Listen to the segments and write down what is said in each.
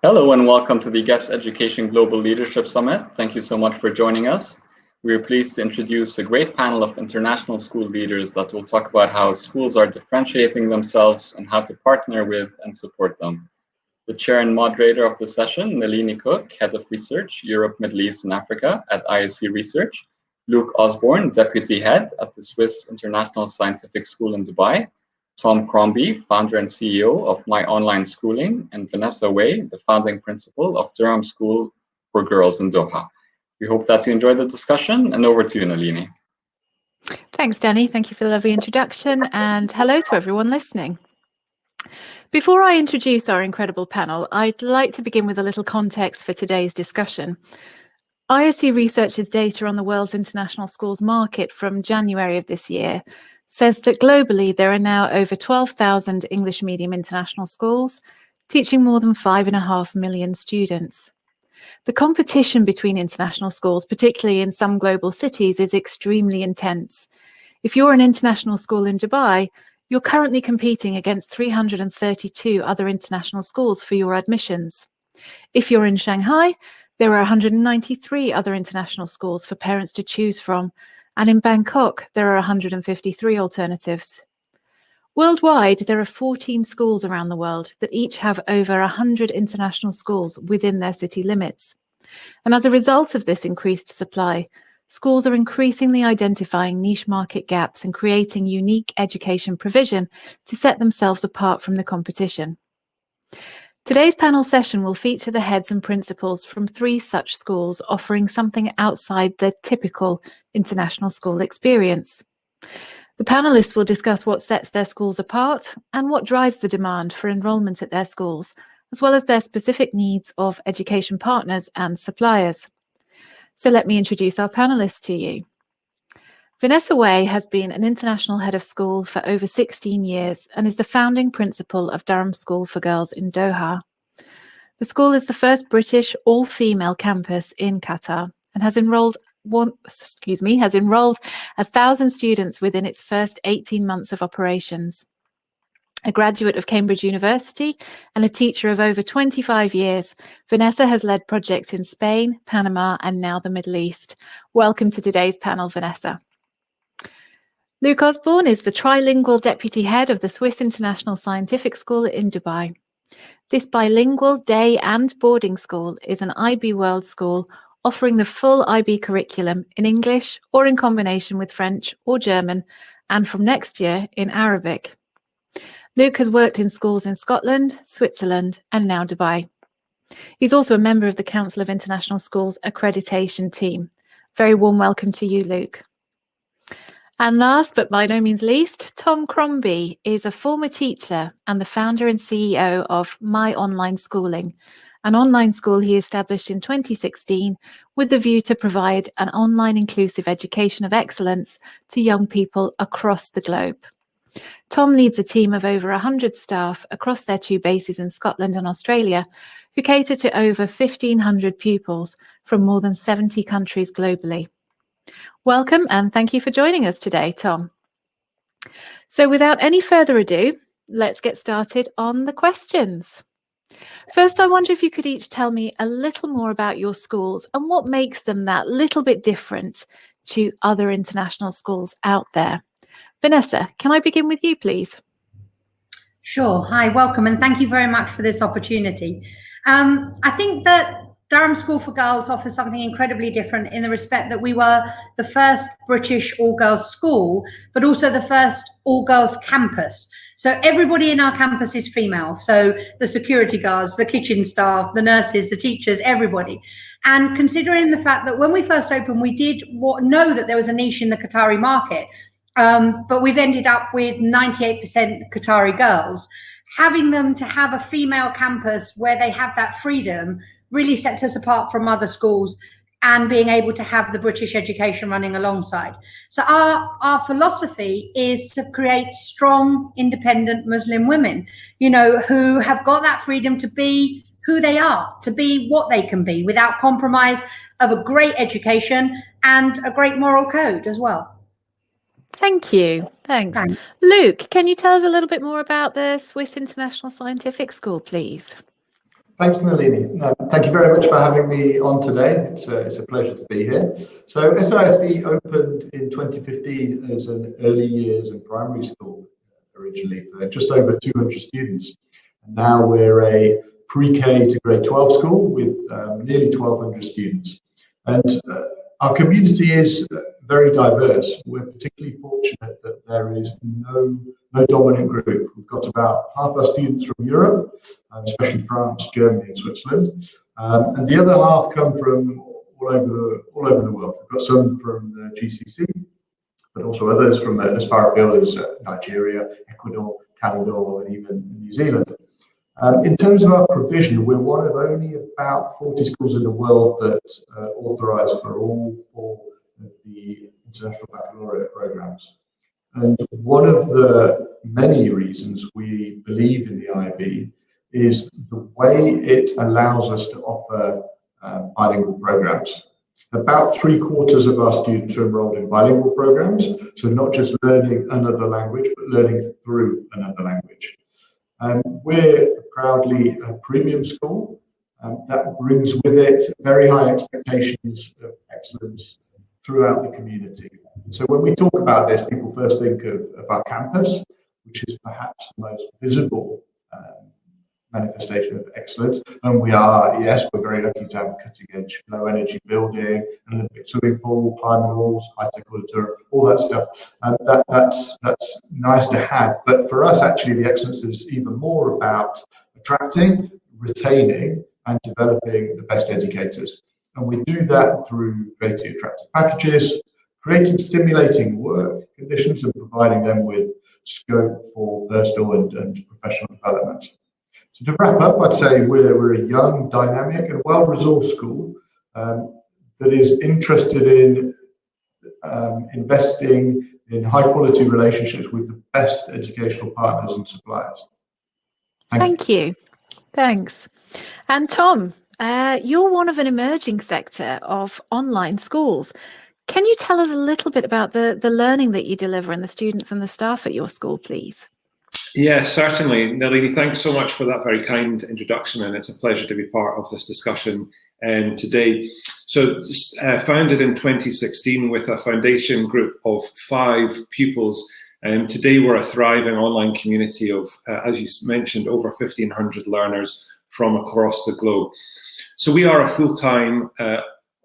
Hello and welcome to the Guest Education Global Leadership Summit. Thank you so much for joining us. We are pleased to introduce a great panel of international school leaders that will talk about how schools are differentiating themselves and how to partner with and support them. The chair and moderator of the session, Nalini Cook, Head of Research, Europe, Middle East and Africa at ISC Research, Luke Osborne, Deputy Head at the Swiss International Scientific School in Dubai, Tom Crombie, founder and CEO of My Online Schooling, and Vanessa Whay, the founding principal of Durham School for Girls in Doha. We hope that you enjoyed the discussion, and over to you, Nalini. Thanks, Danny. Thank you for the lovely introduction, and hello to everyone listening. Before I introduce our incredible panel, I'd like to begin with a little context for today's discussion. ISC Research's data on the world's international schools market from January of this year says that globally there are now over 12,000 English medium international schools, teaching more than 5.5 million students. The competition between international schools, particularly in some global cities, is extremely intense. If you're an international school in Dubai, you're currently competing against 332 other international schools for your admissions. If you're in Shanghai, there are 193 other international schools for parents to choose from, and in Bangkok, there are 153 alternatives. Worldwide, there are 14 schools around the world that each have over 100 international schools within their city limits. And as a result of this increased supply, schools are increasingly identifying niche market gaps and creating unique education provision to set themselves apart from the competition. Today's panel session will feature the heads and principals from 3 such schools offering something outside the typical international school experience. The panelists will discuss what sets their schools apart and what drives the demand for enrolment at their schools, as well as their specific needs of education partners and suppliers. So let me introduce our panelists to you. Vanessa Whay has been an international head of school for over 16 years and is the founding principal of Durham School for Girls in Doha. The school is the first British all-female campus in Qatar and has enrolled 1,000 students within its first 18 months of operations. A graduate of Cambridge University and a teacher of over 25 years, Vanessa has led projects in Spain, Panama, and now the Middle East. Welcome to today's panel, Vanessa. Luke Osborne is the trilingual deputy head of the Swiss International Scientific School in Dubai. This bilingual day and boarding school is an IB World school offering the full IB curriculum in English or in combination with French or German, and from next year in Arabic. Luke has worked in schools in Scotland, Switzerland, and now Dubai. He's also a member of the Council of International Schools accreditation team. Very warm welcome to you, Luke. And last but by no means least, Tom Crombie is a former teacher and the founder and CEO of My Online Schooling, an online school he established in 2016 with the view to provide an online inclusive education of excellence to young people across the globe. Tom leads a team of over 100 staff across their 2 bases in Scotland and Australia, who cater to over 1,500 pupils from more than 70 countries globally. Welcome and thank you for joining us today, Tom. So without any further ado, let's get started on the questions. First, I wonder if you could each tell me a little more about your schools and what makes them that little bit different to other international schools out there. Vanessa, can I begin with you, please? Sure. Hi, welcome, and thank you very much for this opportunity. I think that Durham School for Girls offers something incredibly different in the respect that we were the first British all-girls school, but also the first all-girls campus. So everybody in our campus is female. So the security guards, the kitchen staff, the nurses, the teachers, everybody. And considering the fact that when we first opened, we did know that there was a niche in the Qatari market, but we've ended up with 98% Qatari girls. Having them to have a female campus where they have that freedom really sets us apart from other schools, and being able to have the British education running alongside. So our philosophy is to create strong, independent Muslim women, who have got that freedom to be who they are, to be what they can be without compromise of a great education and a great moral code as well. Thank you. Thanks. Luke, can you tell us a little bit more about the Swiss International Scientific School, please? Thanks, Nalini. Thank you very much for having me on today. It's a pleasure to be here. So SISD opened in 2015 as an early years and primary school originally for just over 200 students. And now we're a pre-K to grade 12 school with nearly 1,200 students. And our community is very diverse. We're particularly fortunate that there is no dominant group. We've got about half our students from Europe, especially France, Germany, and Switzerland, and the other half come from all over the world. We've got some from the GCC, but also others from as far afield as Nigeria, Ecuador, Canada, and even New Zealand. In terms of our provision, we're one of only about 40 schools in the world that authorise for all 4 of the international baccalaureate programs. And one of the many reasons we believe in the IB is the way it allows us to offer bilingual programs. About 3/4 of our students are enrolled in bilingual programs, so not just learning another language, but learning through another language. We're proudly a premium school, that brings with it very high expectations of excellence throughout the community. So when we talk about this, people first think of our campus, which is perhaps the most visible manifestation of excellence. And we are, yes, we're very lucky to have a cutting edge, low energy building, an Olympic swimming pool, climbing walls, high-tech auditorium, all that stuff. And that's nice to have. But for us, actually, the excellence is even more about attracting, retaining, and developing the best educators. And we do that through creating attractive packages, creating stimulating work conditions, and providing them with scope for personal and professional development. So to wrap up, I'd say we're a young, dynamic, and well-resourced school that is interested in investing in high-quality relationships with the best educational partners and suppliers. Thank you. Thanks. And Tom, you're one of an emerging sector of online schools. Can you tell us a little bit about the learning that you deliver and the students and the staff at your school, please? Yes, certainly. Nalini, thanks so much for that very kind introduction, and it's a pleasure to be part of this discussion today. So founded in 2016 with a foundation group of 5 pupils, and today we're a thriving online community of, as you mentioned, over 1,500 learners from across the globe. So we are a full-time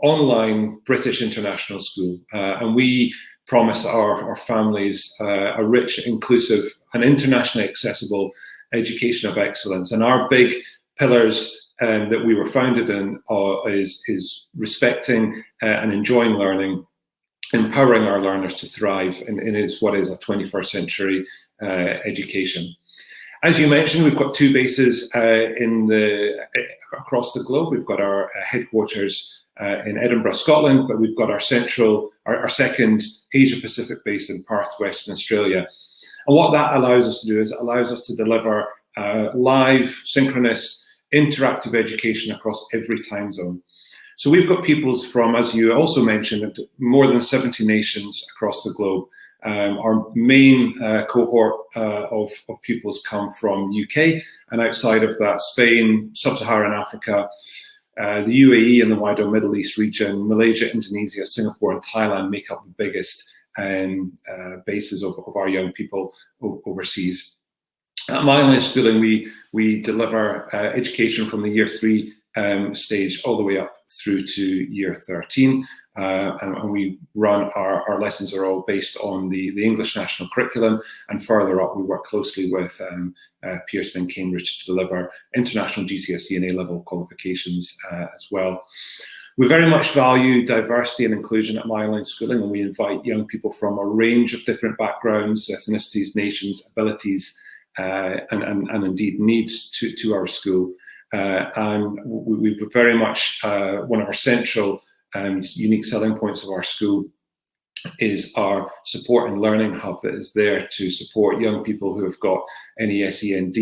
online British international school, and we promise our families a rich, inclusive, and internationally accessible education of excellence. And our big pillars that we were founded in is respecting and enjoying learning, empowering our learners to thrive in what is a 21st century education. As you mentioned, we've got 2 bases across the globe. We've got our headquarters in Edinburgh, Scotland, but we've got our second Asia Pacific base in Perth, Western Australia. And what that allows us to do is it allows us to deliver live, synchronous, interactive education across every time zone. So we've got pupils from, as you also mentioned, more than 70 nations across the globe. Our main cohort of pupils come from the UK, and outside of that, Spain, Sub-Saharan Africa, the UAE and the wider Middle East region, Malaysia, Indonesia, Singapore, and Thailand make up the biggest bases of our young people overseas. At My Online Schooling, we deliver education from the year 3 stage all the way up through to year 13, and we run our lessons are all based on the English national curriculum, and further up we work closely with Pearson and Cambridge to deliver international GCSE and A-level qualifications as well. We very much value diversity and inclusion at My Online Schooling, and we invite young people from a range of different backgrounds, ethnicities, nations, abilities, and indeed needs to our school. And we very much, one of our central unique selling points of our school is our support and learning hub that is there to support young people who have got any SEND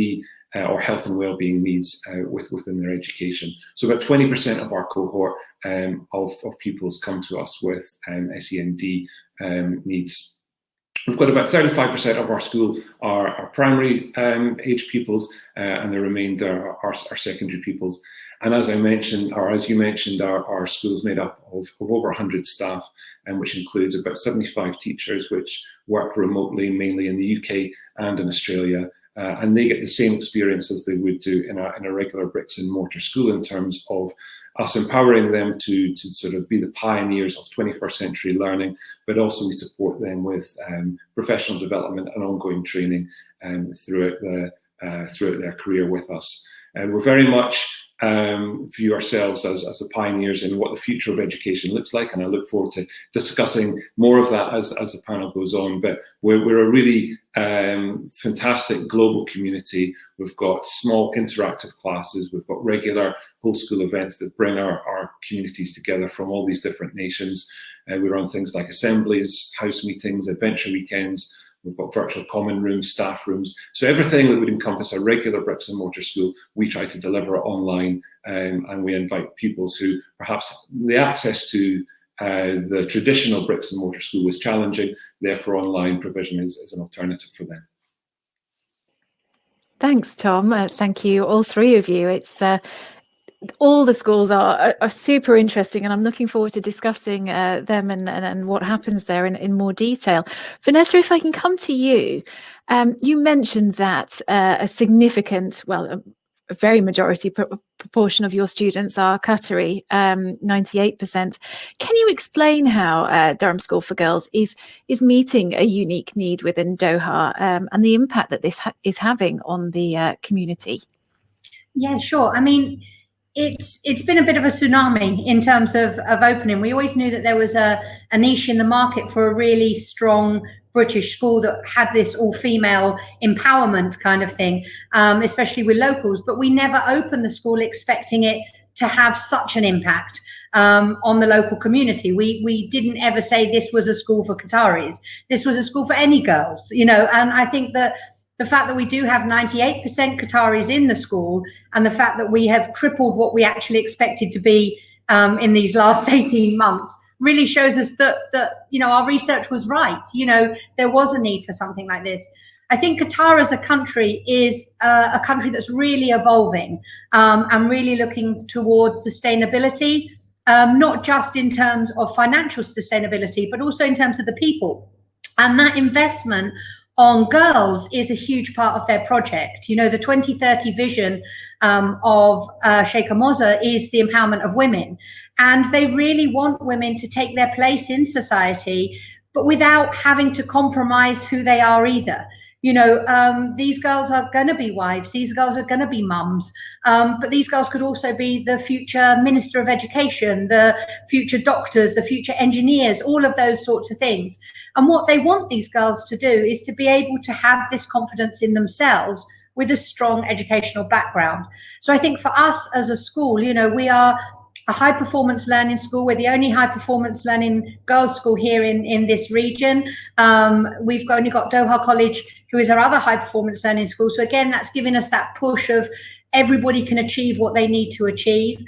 or health and wellbeing needs within their education. So about 20% of our cohort of pupils come to us with SEND needs. We've got about 35% of our school are primary age pupils, and the remainder are secondary pupils. And as I mentioned, or as you mentioned, our school is made up of over 100 staff, which includes about 75 teachers, which work remotely, mainly in the UK and in Australia. And they get the same experience as they would do in a regular bricks and mortar school, in terms of us empowering them to sort of be the pioneers of 21st century learning, but also we support them with professional development and ongoing training throughout their career with us. And we're very much view ourselves as the pioneers in what the future of education looks like, and I look forward to discussing more of that as the panel goes on. But we're a really fantastic global community. We've got small interactive classes, we've got regular whole school events that bring our communities together from all these different nations. We run things like assemblies, house meetings, adventure weekends. We've got virtual common rooms, staff rooms. So everything that would encompass a regular bricks and mortar school, we try to deliver online, and we invite pupils who perhaps the access to the traditional bricks and mortar school was challenging, therefore online provision is an alternative for them. Thanks, Tom. Thank you, all three of you. It's all the schools are super interesting, and I'm looking forward to discussing them and what happens there in more detail. Vanessa, if I can come to you, you mentioned that a significant, well, a very majority proportion of your students are Qatari, 98%. Can you explain how Durham School for Girls is meeting a unique need within Doha, and the impact that this is having on the community? Yeah, sure. I mean, it's been a bit of a tsunami in terms of opening. We always knew that there was a niche in the market for a really strong British school that had this all-female empowerment kind of thing, especially with locals. But we never opened the school expecting it to have such an impact on the local community. We didn't ever say this was a school for Qataris. This was a school for any girls, you know. And I think that the fact that we do have 98% Qataris in the school, and the fact that we have tripled what we actually expected to be in these last 18 months, really shows us that you know, our research was right. You know, there was a need for something like this. I think Qatar as a country is a country that's really evolving and really looking towards sustainability, not just in terms of financial sustainability, but also in terms of the people. And that investment on girls is a huge part of their project. You know, the 2030 vision of Sheikh Moza is the empowerment of women. And they really want women to take their place in society, but without having to compromise who they are either. You know, these girls are going to be wives, these girls are going to be mums, but these girls could also be the future Minister of Education, the future doctors, the future engineers, all of those sorts of things. And what they want these girls to do is to be able to have this confidence in themselves with a strong educational background. So I think for us as a school, you know, we are a high performance learning school. We're the only high performance learning girls school here in this region. We've only got Doha College, who is our other high performance learning school. So again, that's giving us that push of everybody can achieve what they need to achieve.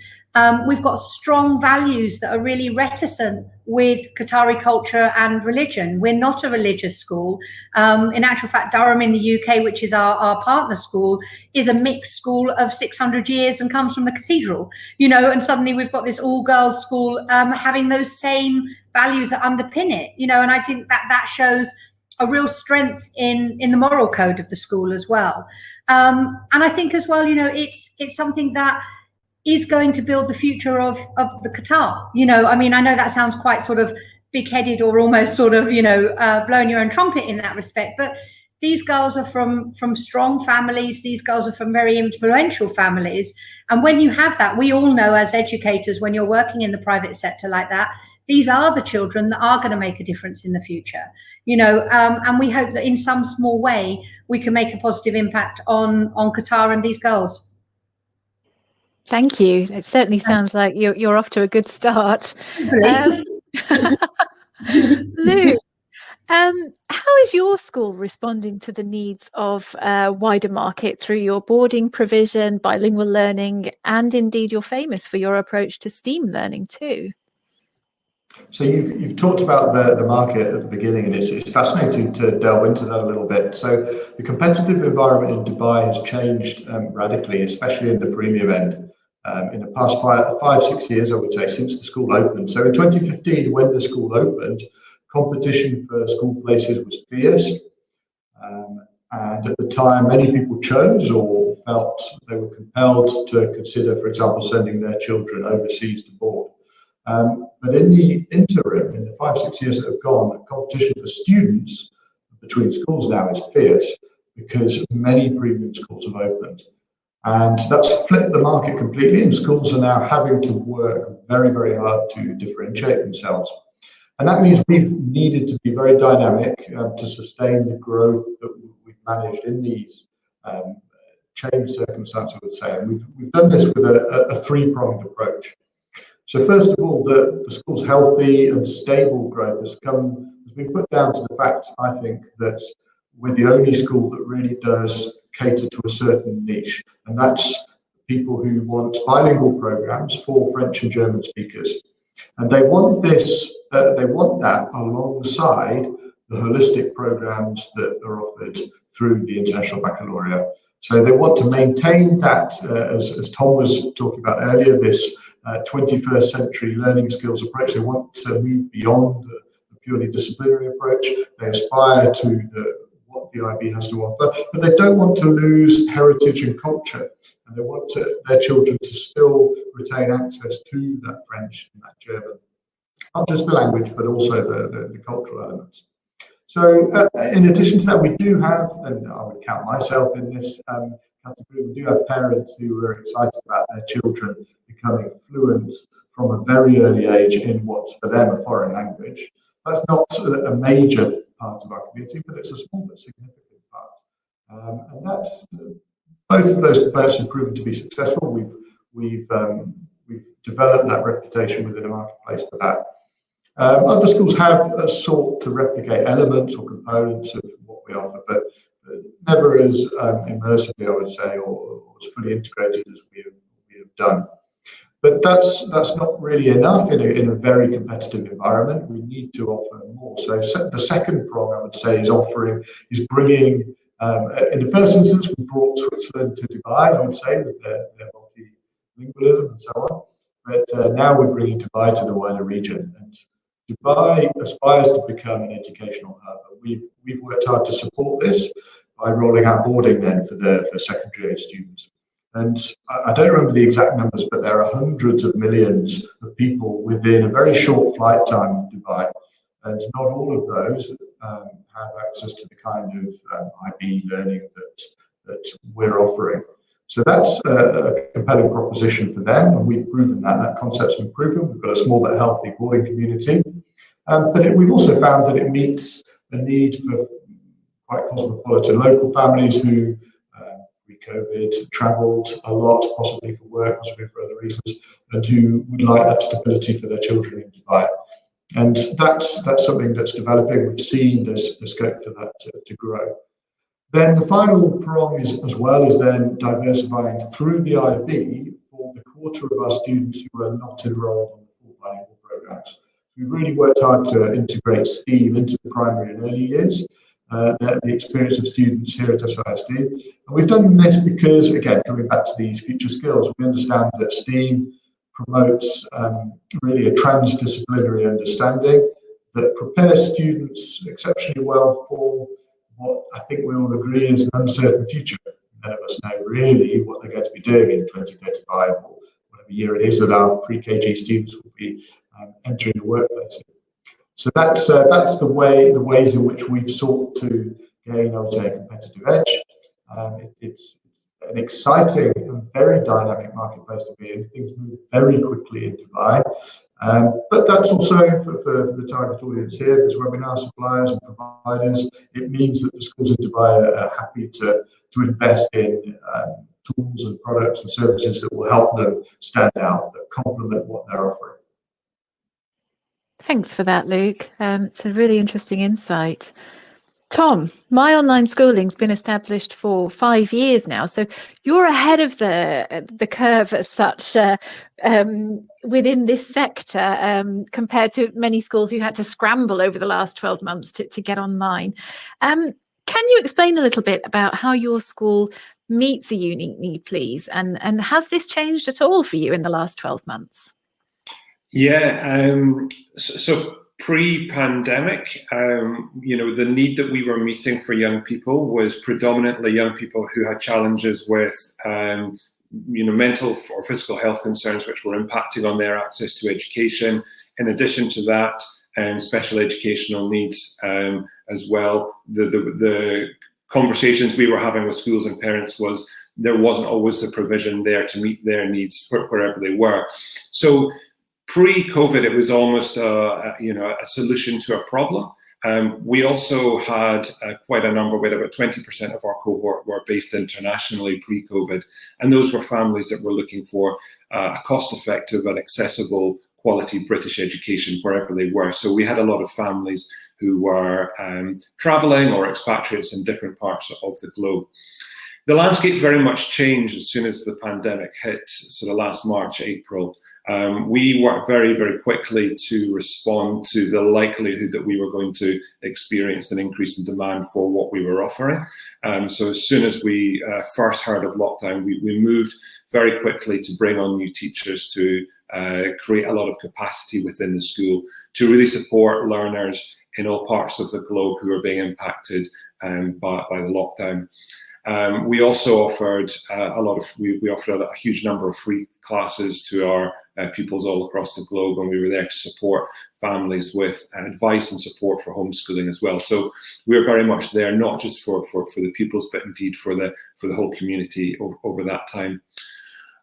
We've got strong values that are really reticent with Qatari culture and religion. We're not a religious school. In actual fact, Durham in the UK, which is our partner school, is a mixed school of 600 years and comes from the cathedral, you know, and suddenly we've got this all-girls school having those same values that underpin it, you know, and I think that shows a real strength in the moral code of the school as well. And I think as well, you know, it's something that is going to build the future of the Qatar. You know, I mean, I know that sounds quite sort of big-headed or almost sort of, you know, blowing your own trumpet in that respect, but these girls are from strong families. These girls are from very influential families. And when you have that, we all know as educators, when you're working in the private sector like that, these are the children that are going to make a difference in the future, you know, and we hope that in some small way, we can make a positive impact on Qatar and these girls. Thank you. It certainly sounds like you're off to a good start. Lou, how is your school responding to the needs of wider market through your boarding provision, bilingual learning, and indeed you're famous for your approach to STEAM learning too? So you've talked about the market at the beginning, and it's fascinating to delve into that a little bit. So the competitive environment in Dubai has changed radically, especially in the premium end. In the past 5-6 years, I would say, since the school opened. So in 2015, when the school opened, competition for school places was fierce. And at the time, many people chose or felt they were compelled to consider, for example, sending their children overseas to board. But in the interim, in the 5-6 years that have gone, competition for students between schools now is fierce because many premium schools have opened. And that's flipped the market completely, and schools are now having to work very, very hard to differentiate themselves. And that means we've needed to be very dynamic to sustain the growth that we've managed in these changed circumstances, I would say. And we've done this with a three-pronged approach. So first of all, the school's healthy and stable growth has been put down to the fact, I think, that we're the only school that really does cater to a certain niche, and that's people who want bilingual programs for French and German speakers. And they want that alongside the holistic programs that are offered through the International Baccalaureate. So they want to maintain that, as Tom was talking about earlier, this 21st century learning skills approach. They want to move beyond the purely disciplinary approach. They aspire to what the IB has to offer, but they don't want to lose heritage and culture. And they want their children to still retain access to that French and that German. Not just the language, but also the cultural elements. So in addition to that, we do have, and I would count myself in this category, we do have parents who are excited about their children becoming fluent from a very early age in what's for them a foreign language. That's not a major part of our community, but it's a small but significant part. And that's both of those components have proven to be successful. We've developed that reputation within the marketplace for that. Other schools have sought to replicate elements or components of what we offer, but never as immersively, I would say, or as fully integrated as we have done. But that's not really enough in a very competitive environment. We need to offer more. So the second prong, I would say, is bringing. In the first instance, we brought Switzerland to Dubai, I would say, with their multilingualism and so on. But now we're bringing Dubai to the wider region. And Dubai aspires to become an educational hub. We've worked hard to support this by rolling out boarding then for the secondary age students. And I don't remember the exact numbers, but there are hundreds of millions of people within a very short flight time of Dubai. And not all of those have access to the kind of IB learning that we're offering. So that's a compelling proposition for them, and we've proven that concept's been proven. We've got a small but healthy boarding community. But we've also found that it meets the need for quite cosmopolitan local families who pre-COVID travelled a lot, possibly for work, possibly for other reasons, and who would like that stability for their children in Dubai. And that's something that's developing. We've seen there's scope for that to grow. Then the final prong is then diversifying through the IB for the quarter of our students who are not enrolled on the full bilingual programs. We've really worked hard to integrate STEAM into the primary and early years, the experience of students here at SISD. And we've done this because, again, coming back to these future skills, we understand that STEAM promotes really a transdisciplinary understanding that prepares students exceptionally well for what I think we all agree is an uncertain future. None of us know really what they're going to be doing in 2035 or whatever year it is that our pre-KG students will be entering the workplace. So that's the ways in which we've sought to gain, I would say, a competitive edge. It's an exciting and very dynamic marketplace to be in. Things move very quickly in Dubai. But that's also for the target audience here, there's webinar suppliers and providers. It means that the schools in Dubai are happy to invest in tools and products and services that will help them stand out, that complement what they're offering. Thanks for that, Luke. It's a really interesting insight. Tom, my online schooling's been established for 5 years now, so you're ahead of the curve as such within this sector compared to many schools who had to scramble over the last 12 months to get online. Can you explain a little bit about how your school meets a unique need, please? And has this changed at all for you in the last 12 months? Yeah, so pre-pandemic, the need that we were meeting for young people was predominantly young people who had challenges with, mental or physical health concerns, which were impacting on their access to education. In addition to that, special educational needs as well. The conversations we were having with schools and parents was there wasn't always the provision there to meet their needs wherever they were. So pre-COVID, it was almost a solution to a problem. We also had quite a number, with about 20% of our cohort were based internationally pre-COVID, and those were families that were looking for a cost-effective and accessible quality British education wherever they were. So we had a lot of families who were traveling or expatriates in different parts of the globe. The landscape very much changed as soon as the pandemic hit, sort of last March, April. We worked very, very quickly to respond to the likelihood that we were going to experience an increase in demand for what we were offering. So as soon as we first heard of lockdown, we moved very quickly to bring on new teachers to create a lot of capacity within the school to really support learners in all parts of the globe who are being impacted by the lockdown. We also offered we offered a huge number of free classes to our pupils all across the globe, and we were there to support families with advice and support for homeschooling as well. So we were very much there, not just for the pupils, but indeed for the whole community over that time.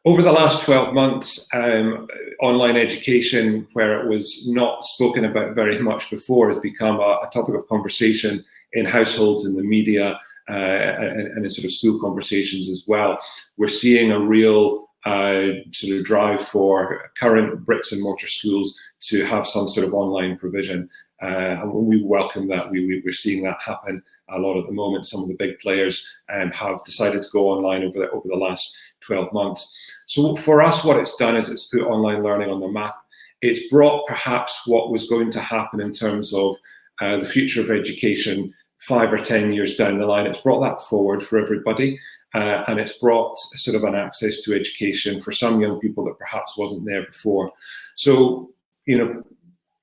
Over the last 12 months, online education, where it was not spoken about very much before, has become a topic of conversation in households, in the media, and in sort of school conversations as well. We're seeing a real sort of drive for current bricks and mortar schools to have some sort of online provision. And we welcome that. We're seeing that happen a lot at the moment. Some of the big players have decided to go online over the last 12 months. So for us, what it's done is it's put online learning on the map. It's brought perhaps what was going to happen in terms of the future of education 5 or 10 years down the line. It's brought that forward for everybody, and it's brought sort of an access to education for some young people that perhaps wasn't there before. So,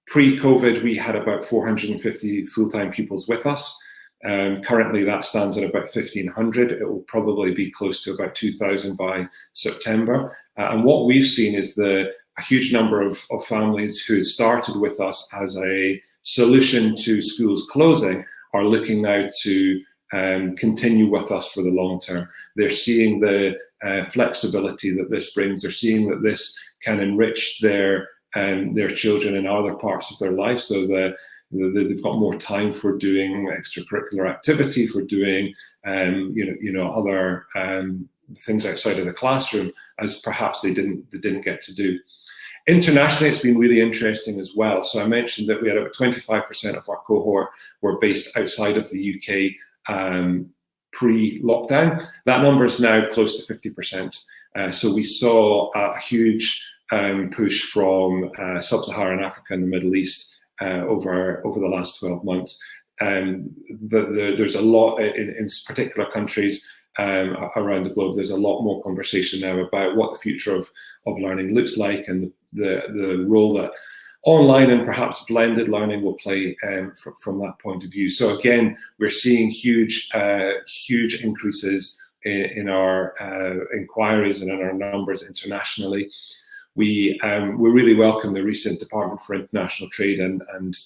pre-COVID, we had about 450 full-time pupils with us. Currently, that stands at about 1,500. It will probably be close to about 2,000 by September. And what we've seen is a huge number of families who started with us as a solution to schools closing are looking now to continue with us for the long term. They're seeing the flexibility that this brings. They're seeing that this can enrich their children in other parts of their life, so that they've got more time for doing extracurricular activity, for doing other things outside of the classroom, as perhaps they didn't get to do. Internationally, it's been really interesting as well. So I mentioned that we had about 25% of our cohort were based outside of the UK pre-lockdown. That number is now close to 50%. So we saw a huge push from sub-Saharan Africa and the Middle East over the last 12 months. There's a lot in particular countries around the globe. There's a lot more conversation now about what the future of learning looks like, and the role that online and perhaps blended learning will play from that point of view. So again, we're seeing huge increases in our inquiries and in our numbers internationally. We really welcome the recent Department for International Trade and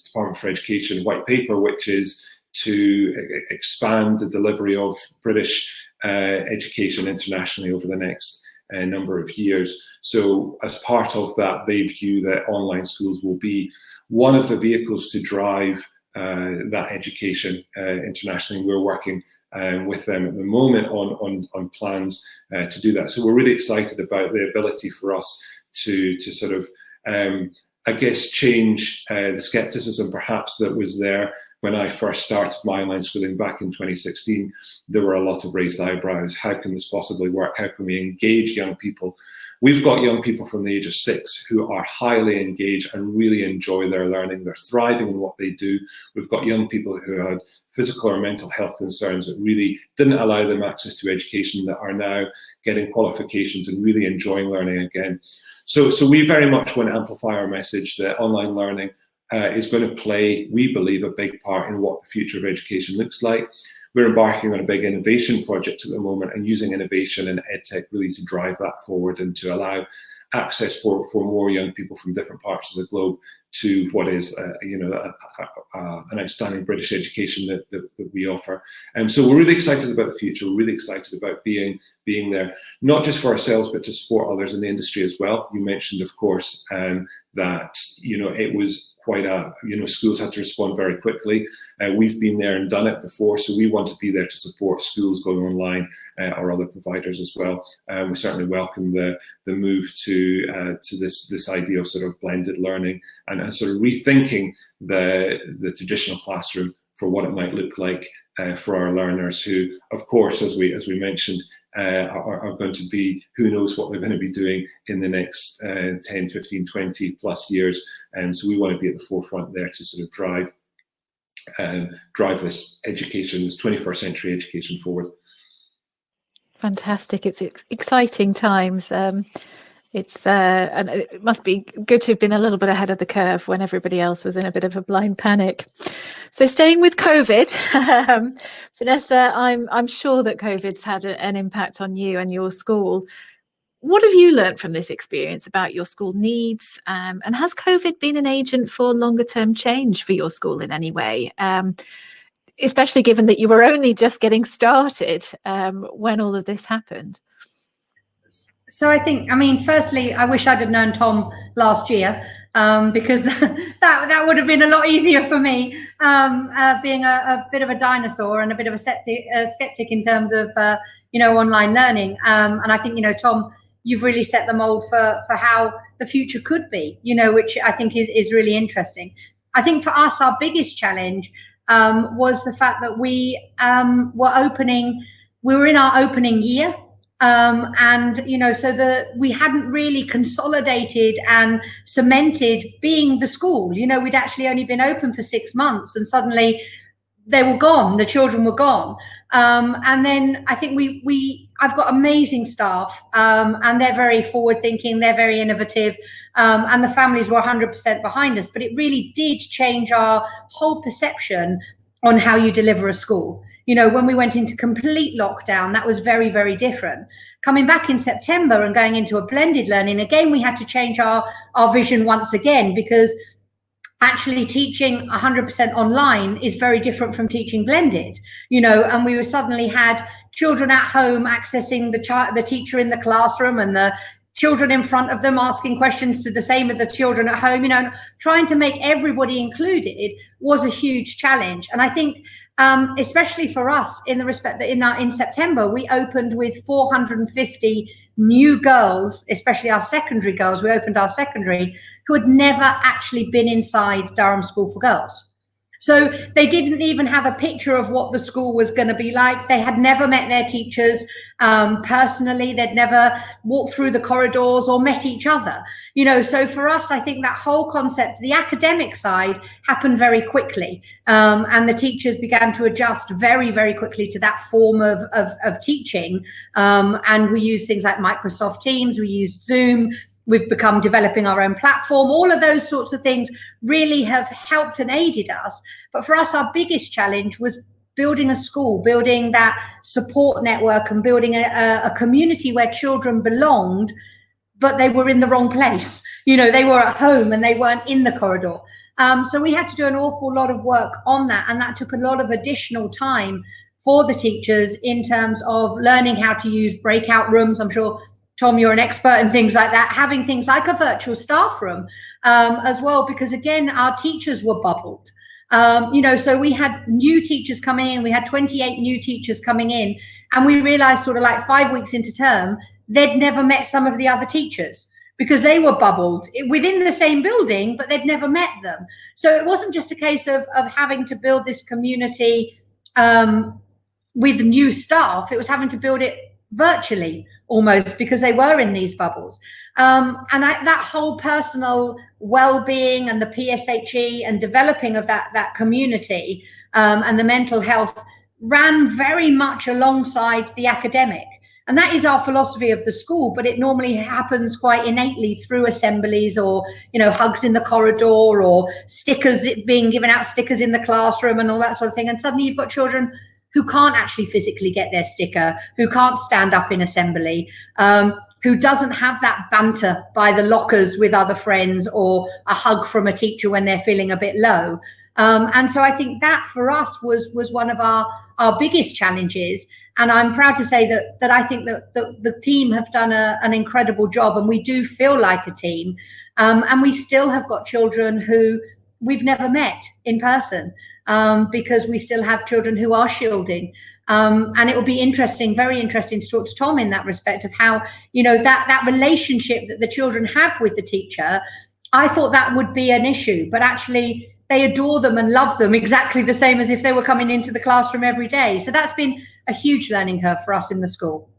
Department for Education white paper, which is to expand the delivery of British education internationally over the next number of years. So as part of that, they view that online schools will be one of the vehicles to drive that education internationally. We're working with them at the moment on plans to do that. So we're really excited about the ability for us to sort of, I guess, change the skepticism perhaps that was there when I first started my online schooling back in 2016, there were a lot of raised eyebrows. How can this possibly work? How can we engage young people? We've got young people from the age of 6 who are highly engaged and really enjoy their learning. They're thriving in what they do. We've got young people who had physical or mental health concerns that really didn't allow them access to education, that are now getting qualifications and really enjoying learning again. So we very much want to amplify our message that online learning is going to play, we believe, a big part in what the future of education looks like. We're embarking on a big innovation project at the moment and using innovation and EdTech really to drive that forward and to allow access for more young people from different parts of the globe to what is an outstanding British education that we offer. So we're really excited about the future. We're really excited about being there, not just for ourselves, but to support others in the industry as well. You mentioned, of course, that it was quite schools had to respond very quickly. We've been there and done it before, so we want to be there to support schools going online or other providers as well. We certainly welcome the move to this idea of sort of blended learning and sort of rethinking the traditional classroom for what it might look like for our learners, who, of course, as we mentioned, are going to be, who knows what they're going to be doing in the next 10, 15, 20 plus years. And so we want to be at the forefront there to sort of drive this education, this 21st century education forward. Fantastic. It's exciting times. And it must be good to have been a little bit ahead of the curve when everybody else was in a bit of a blind panic. So staying with COVID, Vanessa, I'm sure that COVID's had an impact on you and your school. What have you learned from this experience about your school needs? And has COVID been an agent for longer term change for your school in any way? Especially given that you were only just getting started when all of this happened. So I think, firstly, I wish I'd have known Tom last year, because that would have been a lot easier for me, being a bit of a dinosaur and a bit of a skeptic in terms of, online learning. And I think, Tom, you've really set the mold for how the future could be, which I think is really interesting. I think for us, our biggest challenge was the fact that we were in our opening year. We hadn't really consolidated and cemented being the school. We'd actually only been open for 6 months, and suddenly they were gone. The children were gone. And then I think I've got amazing staff, and they're very forward thinking. They're very innovative, and the families were 100% behind us. But it really did change our whole perception on how you deliver a school. When we went into complete lockdown, that was very, very different. Coming back in September and going into a blended learning, again, we had to change our vision once again, because actually teaching 100% online is very different from teaching blended, and we suddenly had children at home accessing the teacher in the classroom, and the children in front of them asking questions to the same as the children at home. Trying to make everybody included was a huge challenge. And I think, especially for us, in the respect that in September, we opened with 450 new girls, especially our secondary girls. We opened our secondary, who had never actually been inside Durham School for Girls. So they didn't even have a picture of what the school was going to be like. They had never met their teachers personally. They'd never walked through the corridors or met each other. So for us, I think that whole concept, the academic side, happened very quickly. And the teachers began to adjust very, very quickly to that form of teaching. And we use things like Microsoft Teams, we used Zoom. We've become developing our own platform. All of those sorts of things really have helped and aided us. But for us, our biggest challenge was building a school, building that support network, and building a community where children belonged, but they were in the wrong place. They were at home and they weren't in the corridor. So we had to do an awful lot of work on that. And that took a lot of additional time for the teachers in terms of learning how to use breakout rooms. I'm sure, Tom, you're an expert in things like that, having things like a virtual staff room as well, because again, our teachers were bubbled. So we had new teachers coming in, we had 28 new teachers coming in, and we realized sort of like 5 weeks into term, they'd never met some of the other teachers, because they were bubbled within the same building, but they'd never met them. So it wasn't just a case of having to build this community with new staff. It was having to build it virtually almost, because they were in these bubbles. That whole personal well-being and the PSHE and developing of that community and the mental health ran very much alongside the academic. And that is our philosophy of the school, but it normally happens quite innately through assemblies, or, you know, hugs in the corridor, or stickers, being given out stickers in the classroom and all that sort of thing. And suddenly you've got children who can't actually physically get their sticker, who can't stand up in assembly, who doesn't have that banter by the lockers with other friends, or a hug from a teacher when they're feeling a bit low. And so I think that for us was one of our biggest challenges. And I'm proud to say that I think that the team have done an incredible job, and we do feel like a team. And we still have got children who we've never met in person, because we still have children who are shielding. And it will be interesting, very interesting to talk to Tom in that respect of how, you know, that relationship that the children have with the teacher. I thought that would be an issue, but actually they adore them and love them exactly the same as if they were coming into the classroom every day. So that's been a huge learning curve for us in the school.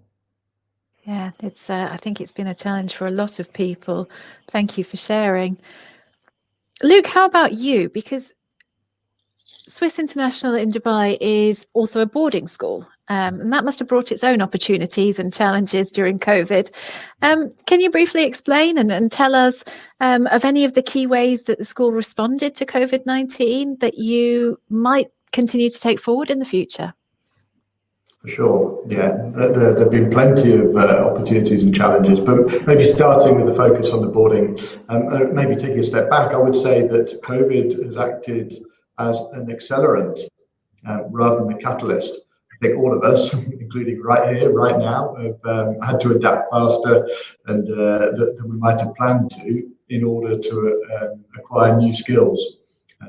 Yeah, it's I think it's been a challenge for a lot of people. Thank you for sharing. Luke, how about you? Because Swiss International in Dubai is also a boarding school, and that must have brought its own opportunities and challenges during COVID. Can you briefly explain and tell us of any of the key ways that the school responded to COVID-19 that you might continue to take forward in the future? For sure, yeah. There have been plenty of opportunities and challenges, but maybe starting with the focus on the boarding, maybe taking a step back, I would say that COVID has acted as an accelerant rather than a catalyst. I think all of us, including right here, right now, have had to adapt faster than we might have planned to, in order to acquire new skills,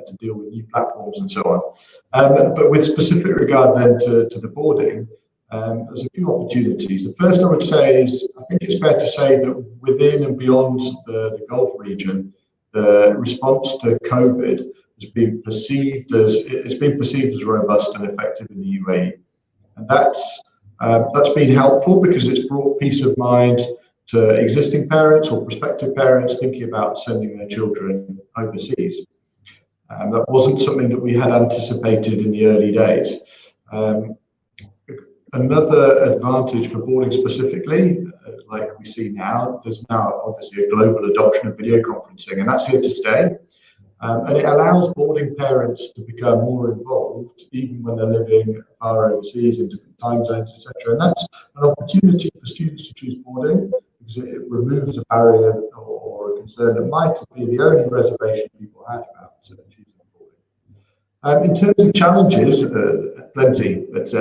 to deal with new platforms and so on. But with specific regard then to the boarding, there's a few opportunities. The first I would say is, I think it's fair to say that within and beyond the Gulf region, the response to COVID has been perceived as robust and effective in the UAE. And that's been helpful, because it's brought peace of mind to existing parents or prospective parents thinking about sending their children overseas. That wasn't something that we had anticipated in the early days. Another advantage for boarding specifically, like we see now, there's now obviously a global adoption of video conferencing, and that's here to stay. And it allows boarding parents to become more involved, even when they're living far overseas in different time zones, etc. And that's an opportunity for students to choose boarding, because it removes a barrier or a concern that might be the only reservation people had about choosing boarding. In terms of challenges, plenty, but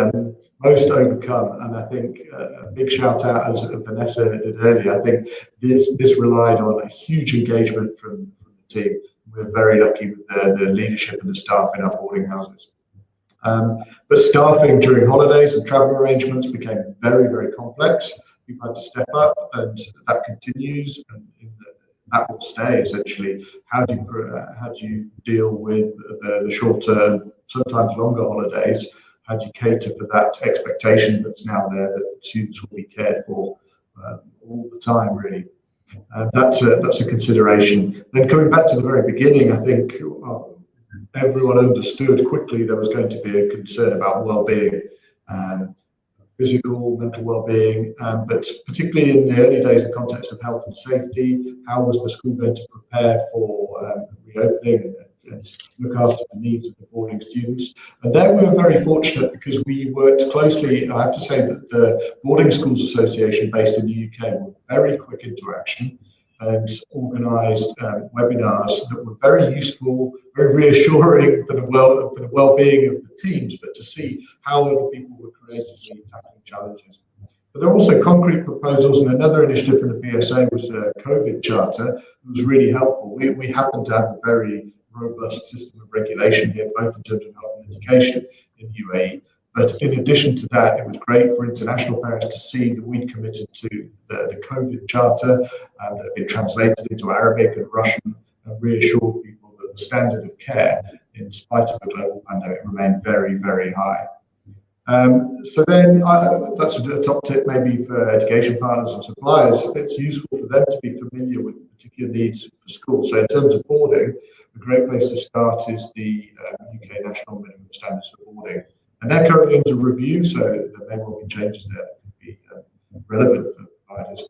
most overcome. And I think a big shout out, as Vanessa did earlier, I think this relied on a huge engagement from the team. We're very lucky with the leadership and the staff in our boarding houses. But staffing during holidays and travel arrangements became very, very complex. We've had to step up, and that continues, and that will stay essentially. How do you deal with the shorter, sometimes longer holidays? How do you cater for that expectation that's now there, that students will be cared for all the time, really? That's a consideration. Then coming back to the very beginning, I think everyone understood quickly there was going to be a concern about well-being, physical, mental well-being, but particularly in the early days, the context of health and safety. How was the school going to prepare for reopening and look after the needs of the boarding students? And there we were very fortunate, because we worked closely. I have to say that the Boarding Schools Association based in the UK were very quick into action and organised webinars that were very useful, very reassuring for the well-being of the teams, but to see how other people were creatively tackling challenges. But there are also concrete proposals, and another initiative from the BSA was a COVID charter. It was really helpful. We happen to have a very robust system of regulation here, both in terms of health and education in UAE. But in addition to that, it was great for international parents to see that we'd committed to the COVID Charter that had been translated into Arabic and Russian, and reassured people that the standard of care, in spite of the global pandemic, remained very, very high. So then that's a top tip maybe for education partners and suppliers. It's useful for them to be familiar with particular needs for schools. So in terms of boarding, a great place to start is the UK National Minimum Standards for Boarding. And they're currently under review, so there may well be changes there that could be relevant for providers.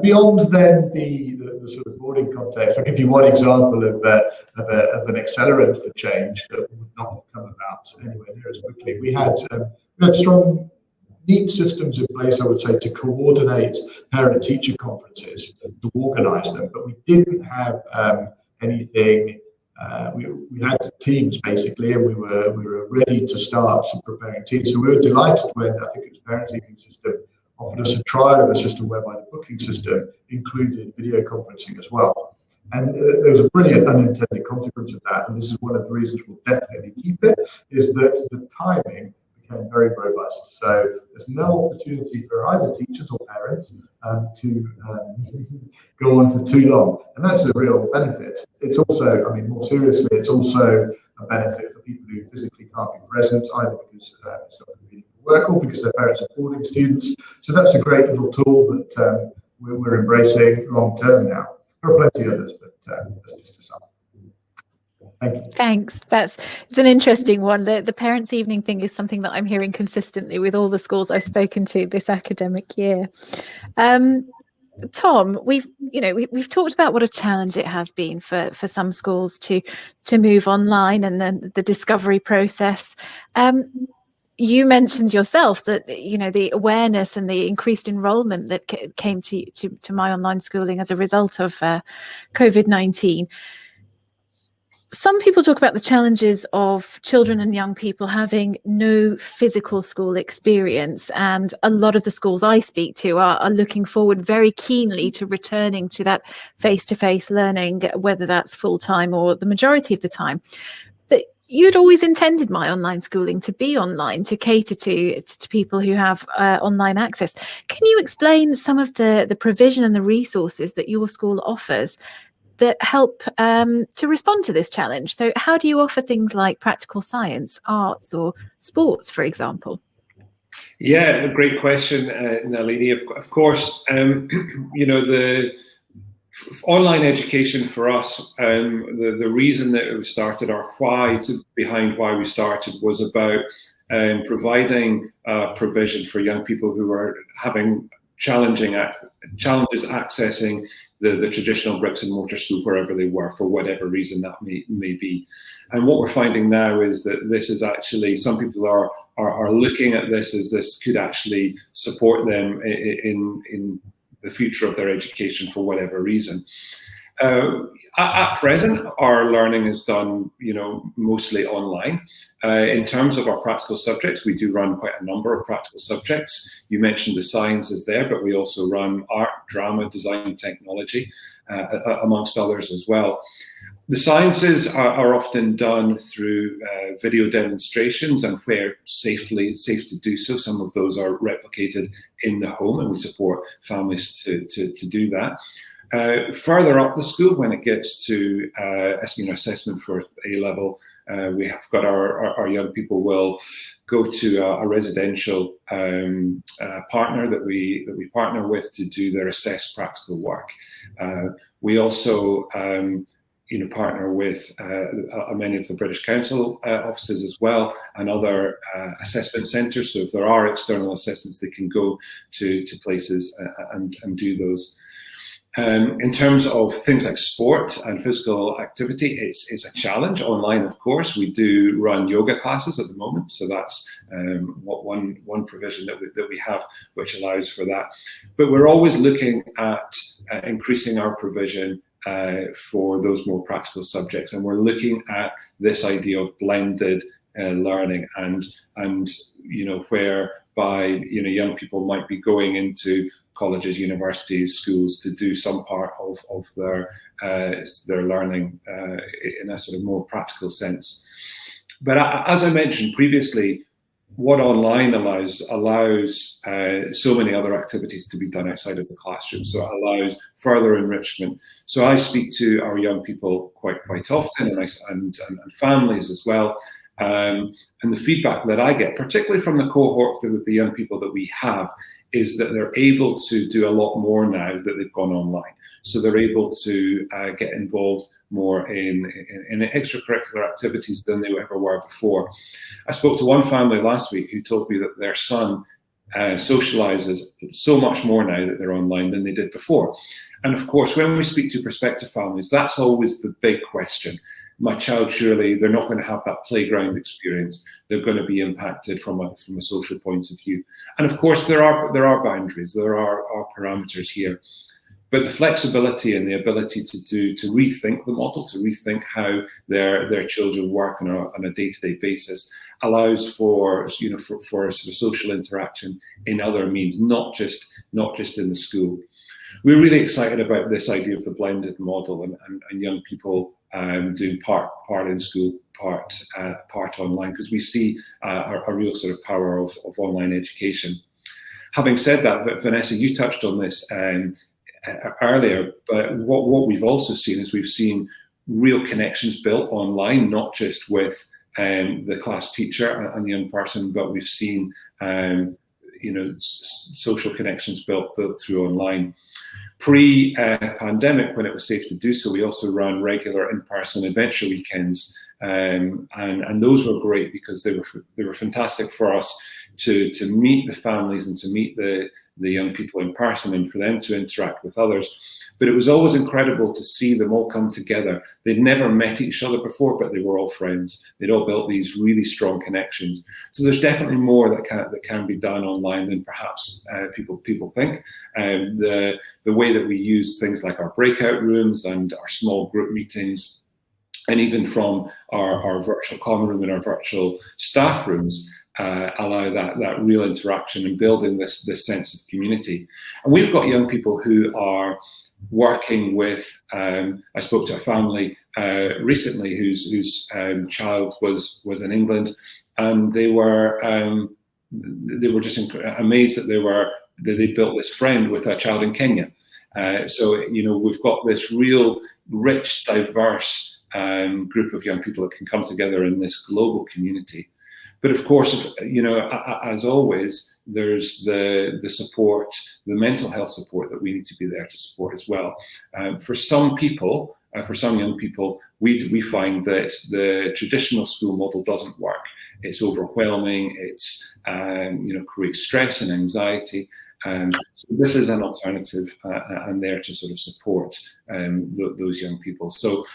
Beyond then the sort of boarding context, I'll give you one example of an accelerant for change that would not have come about anywhere near as quickly. We had strong, neat systems in place, I would say, to coordinate parent-teacher conferences, to organise them, but we didn't have anything. We had teams basically, and we were ready to start preparing teams. So we were delighted when I think it was Parent Evening System offered us a trial of a system whereby the booking system included video conferencing as well. And there was a brilliant unintended consequence of that, and this is one of the reasons we'll definitely keep it, is that the timing became very robust. So there's no opportunity for either teachers or parents to go on for too long. And that's a real benefit. It's also, I mean, more seriously, it's also a benefit for people who physically can't be present, either because it's not convenient for work or because their parents are boarding students. So that's a great little tool that we're embracing long term now. There are plenty others, but that's just a sample. Thank you. Thanks. It's an interesting one. The Parents' Evening thing is something that I'm hearing consistently with all the schools I've spoken to this academic year. Tom, we've talked about what a challenge it has been for some schools to move online, and then the discovery process. You mentioned yourself that the awareness and the increased enrolment that came to My Online Schooling as a result of COVID-19. Some people talk about the challenges of children and young people having no physical school experience, and a lot of the schools I speak to are looking forward very keenly to returning to that face-to-face learning, whether that's full-time or the majority of the time. But you'd always intended My Online Schooling to be online, to cater to people who have online access. Can you explain some of the provision and the resources that your school offers that help to respond to this challenge? So how do you offer things like practical science, arts, or sports, for example? Yeah, a great question, Nalini. Of course, the online education for us, the reason that it was started, or behind why we started, was about providing provision for young people who are having challenges accessing the traditional bricks and mortar school wherever they were, for whatever reason that may be. And what we're finding now is that this is actually, some people are looking at this as this could actually support them in the future of their education for whatever reason. At present, our learning is done, mostly online. In terms of our practical subjects, we do run quite a number of practical subjects. You mentioned the sciences there, but we also run art, drama, design, technology, amongst others as well. The sciences are often done through video demonstrations, and where safe to do so, some of those are replicated in the home, and we support families to do that. Further up the school, when it gets to assessment for A-level, we have got our young people will go to a residential partner that we partner with to do their assessed practical work. We also partner with many of the British Council offices as well, and other assessment centres. So if there are external assessments, they can go to places and do those. In terms of things like sport and physical activity, it's a challenge online, of course. We do run yoga classes at the moment, so that's one provision that we have, which allows for that. But we're always looking at increasing our provision for those more practical subjects, and we're looking at this idea of blended learning, and whereby young people might be going into colleges, universities, schools to do some part of their learning in a sort of more practical sense. But as I mentioned previously, what online allows so many other activities to be done outside of the classroom. So it allows further enrichment. So I speak to our young people quite often, and families as well. And the feedback that I get, particularly from the cohort with the young people that we have, is that they're able to do a lot more now that they've gone online. So they're able to get involved more in extracurricular activities than they ever were before. I spoke to one family last week who told me that their son socializes so much more now that they're online than they did before. And of course, when we speak to prospective families, that's always the big question. My child, surely they're not going to have that playground experience. They're going to be impacted from a social point of view. And of course, there are boundaries, there are parameters here. But the flexibility and the ability to rethink the model, to rethink how their children work on a day-to-day basis, allows for sort of social interaction in other means, not just in the school. We're really excited about this idea of the blended model and young people doing part in school, part online, because we see a real sort of power of online education. Having said that, Vanessa, you touched on this earlier, but what we've also seen is we've seen real connections built online, not just with the class teacher and the young person, but we've seen social connections built through online. Pre-pandemic, when it was safe to do so, we also ran regular in-person adventure weekends, and those were great because they were fantastic for us to meet the families and to meet the young people in person and for them to interact with others. But it was always incredible to see them all come together. They'd never met each other before, but they were all friends. They'd all built these really strong connections. So there's definitely more that can be done online than perhaps people think. The way that we use things like our breakout rooms and our small group meetings, and even from our virtual common room and our virtual staff rooms, allow that real interaction and building this sense of community. And we've got young people who are working with, I spoke to a family recently whose child was in England, and they were just amazed that they built this friend with a child in Kenya. So we've got this real rich, diverse group of young people that can come together in this global community. But of course, as always, there's the support, the mental health support that we need to be there to support as well. For some people, for some young people, we find that the traditional school model doesn't work. It's overwhelming. It's creates stress and anxiety. So this is an alternative and there to sort of support those young people. So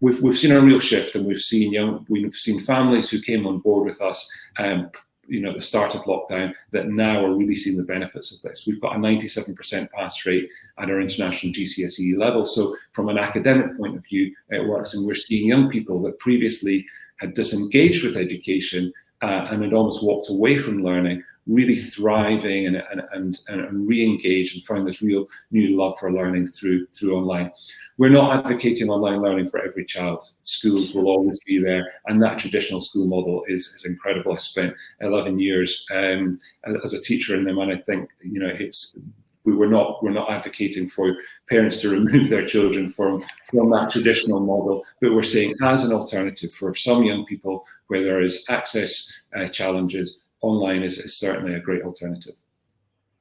we've seen a real shift, and we've seen families who came on board with us at the start of lockdown that now are really seeing the benefits of this. We've got a 97% pass rate at our international GCSE level. So from an academic point of view, it works, and we're seeing young people that previously had disengaged with education and had almost walked away from learning, really thriving and re-engage and find this real new love for learning through online. We're not advocating online learning for every child. Schools will always be there, and that traditional school model is incredible. I spent 11 years as a teacher in them, and I think we're not advocating for parents to remove their children from that traditional model, but we're saying as an alternative for some young people where there is access challenges, online is certainly a great alternative.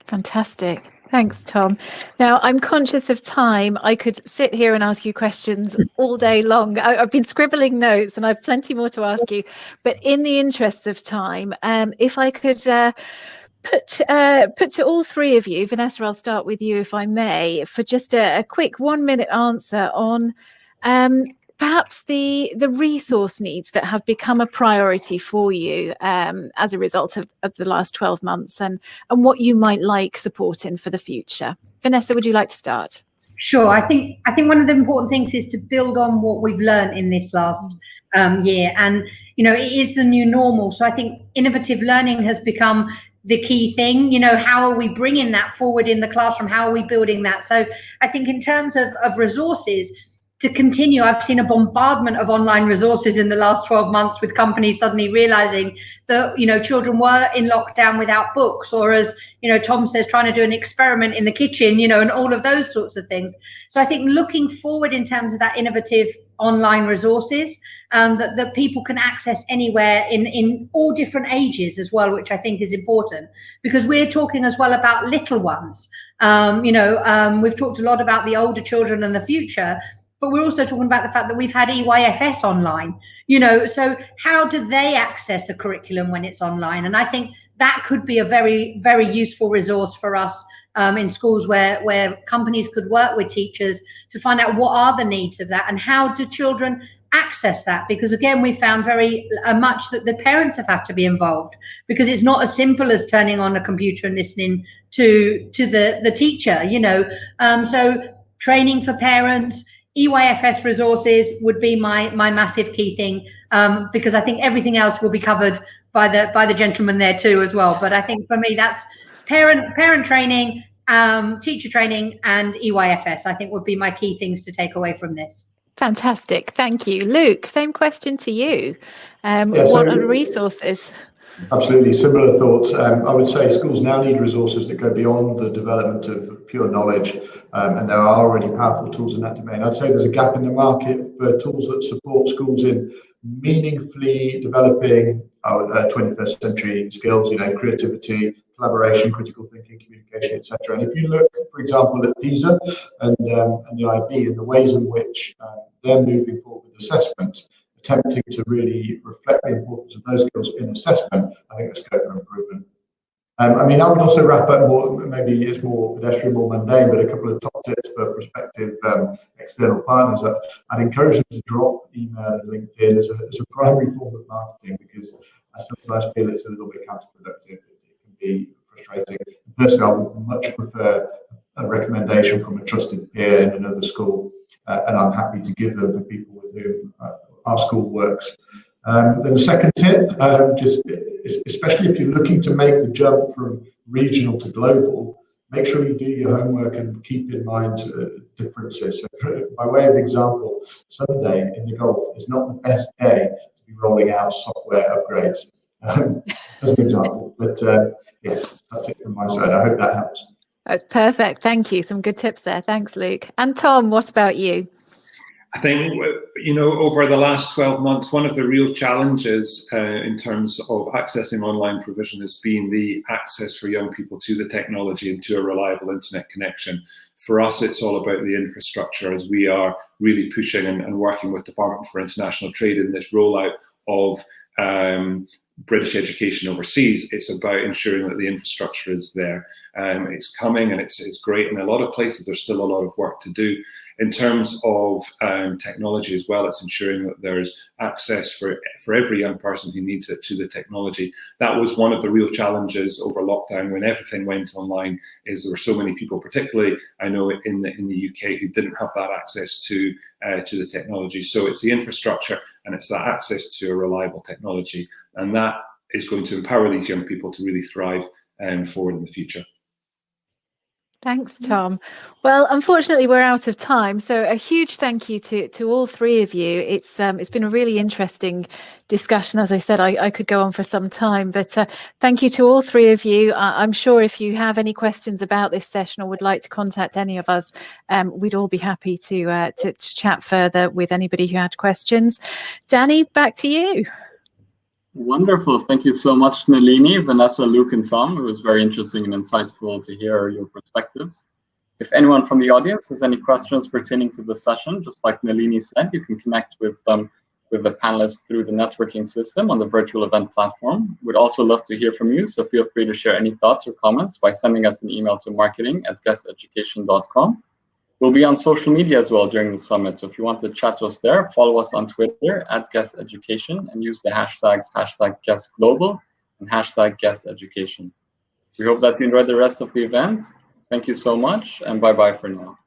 Fantastic. Thanks, Tom. Now, I'm conscious of time. I could sit here and ask you questions all day long. I've been scribbling notes and I've plenty more to ask you. But in the interests of time, if I could put to all three of you, Vanessa, I'll start with you if I may, for just a quick 1-minute answer on perhaps the resource needs that have become a priority for you as a result of the last 12 months and what you might like support in for the future. Vanessa, would you like to start? Sure. I think one of the important things is to build on what we've learned in this last year. And, it is the new normal. So I think innovative learning has become the key thing. How are we bringing that forward in the classroom? How are we building that? So I think in terms of resources, to continue. I've seen a bombardment of online resources in the last 12 months, with companies suddenly realizing that, children were in lockdown without books, or, as Tom says, trying to do an experiment in the kitchen, and all of those sorts of things. So I think looking forward in terms of that innovative online resources that people can access anywhere in all different ages as well, which I think is important, because we're talking as well about little ones. We've talked a lot about the older children and the future, but we're also talking about the fact that we've had EYFS online, so how do they access a curriculum when it's online? And I think that could be a very, very useful resource for us in schools where companies could work with teachers to find out what are the needs of that and how do children access that. Because again, we found very much that the parents have to be involved, because it's not as simple as turning on a computer and listening to the teacher, so training for parents, EYFS resources would be my massive key thing, because I think everything else will be covered by the gentleman there too as well. But I think for me, that's parent training, teacher training, and EYFS, I think would be my key things to take away from this. Fantastic. Thank you. Luke, same question to you. What are the resources? Absolutely similar thoughts. I would say schools now need resources that go beyond the development of pure knowledge, and there are already powerful tools in that domain. I'd say there's a gap in the market for tools that support schools in meaningfully developing our 21st century skills, creativity, collaboration, critical thinking, communication, etc. And if you look, for example, at PISA and the IB and the ways in which they're moving forward with assessment, attempting to really reflect the importance of those skills in assessment, I think there's scope for improvement. I would also wrap up more, maybe it's more pedestrian, more mundane, but a couple of top tips for prospective external partners. I'd encourage them to drop email and LinkedIn as a primary form of marketing, because I sometimes feel it's a little bit counterproductive. It can be frustrating. Personally, I would much prefer a recommendation from a trusted peer in another school, and I'm happy to give them for people with whom our school works. Then the second tip, just especially if you're looking to make the jump from regional to global, make sure you do your homework and keep in mind differences. So by way of example, Sunday in the Gulf is not the best day to be rolling out software upgrades, as an example. But yeah, that's it from my side. I hope that helps. That's perfect. Thank you. Some good tips there. Thanks, Luke. And Tom, what about you? I think, over the last 12 months, one of the real challenges in terms of accessing online provision has been the access for young people to the technology and to a reliable internet connection. For us, it's all about the infrastructure, as we are really pushing and working with Department for International Trade in this rollout of British education overseas. It's about ensuring that the infrastructure is there. It's coming, and it's great. In a lot of places, there's still a lot of work to do. In terms of technology as well, it's ensuring that there's access for every young person who needs it to the technology. That was one of the real challenges over lockdown when everything went online, is there were so many people, particularly I know in the UK, who didn't have that access to the technology. So it's the infrastructure and it's that access to a reliable technology. And that is going to empower these young people to really thrive forward in the future. Thanks, Tom. Well, unfortunately, we're out of time. So a huge thank you to all three of you. It's been a really interesting discussion. As I said, I could go on for some time, but thank you to all three of you. I'm sure if you have any questions about this session or would like to contact any of us, we'd all be happy to chat further with anybody who had questions. Danny, back to you. Wonderful. Thank you so much, Nalini, Vanessa, Luke, and Tom. It was very interesting and insightful to hear your perspectives. If anyone from the audience has any questions pertaining to the session, just like Nalini said, you can connect with the panelists through the networking system on the virtual event platform. We'd also love to hear from you, so feel free to share any thoughts or comments by sending us an email to marketing@guesteducation.com. We'll be on social media as well during the summit, so if you want to chat to us there, follow us on Twitter @guesteducation and use the hashtags #guestglobal and #guesteducation. We hope that you enjoyed the rest of the event. Thank you so much, and bye-bye for now.